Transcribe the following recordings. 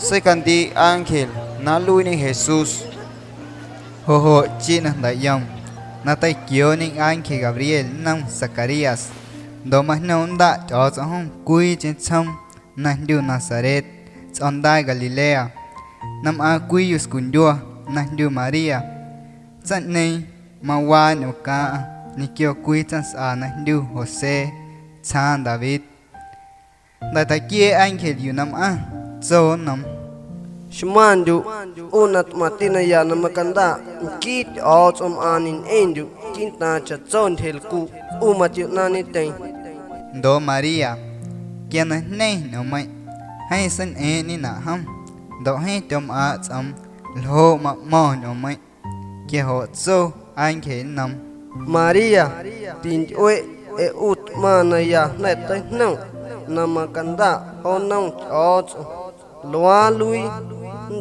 Secandi ángel, na lui ni Jesús. Hoho china dayong. Natay kyo ning ángel Gabriel nang Zacarías. Domas nonda cho hong kui chen chom na ndu Nazaret, chondai Galilea. Nam a kui yus kundua na ndu Maria. Chan nei mawa no ka ni kyo kui chan sa na ndu Jose, chan David. Da ta kie ángel yu nam a zo nam Shmandu unat matina ya namakanda kit out anin endu kinta cha chon helku umat nani tay do Maria kia na nei no mai hay san e ni na ham do hay tom a cham lo ma mo no mai kia ho zo anh khe nam Maria tin oe e ut mana ya na tay nang namakanda onang out loa lui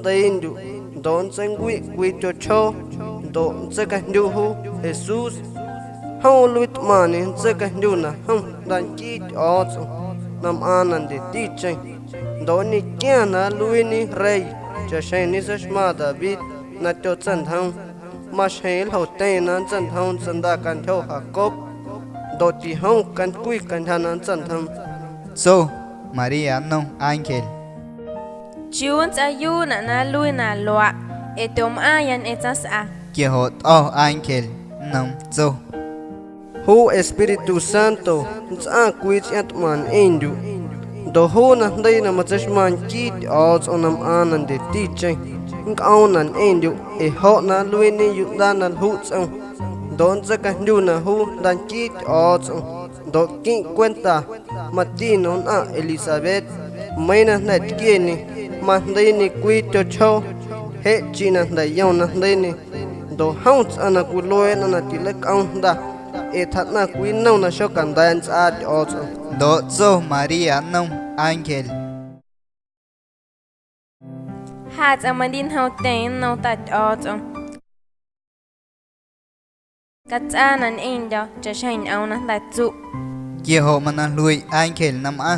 daindu don sangui quito cho don sekandu hu Jesus hau luit mani sekandu na hum dan kit ot nam anan de tiche don ni kiana lui ni rei cha shen ni sashma David na to chan thang ma shel ho te na chan thang sanda kan tho Jacob do ti hau kan kui kan thanan chan thang zo Maria no angel Juns ayu na lui na loa etom ayan etas a kia ho to angel nam zo Hu Espiritu Santo sa kuit at man endu do hu na dai na matashman kit aus onam anan de tiche ngaunan endu e ho na luini yudan na hu sang don sa kandu na hu dan kit aus do ki cuenta matinon a Elizabeth maina na tieni ma dai ni kuito cho he china da yona dai ni do haunts ana kuloe na tilek ang da e that na kuin nau na sho kan dance at also do zo Maria no angel hat amadin hau ten no tat auto Katsanan endo cha shain au na tat zu kia ho mana lui angel nam a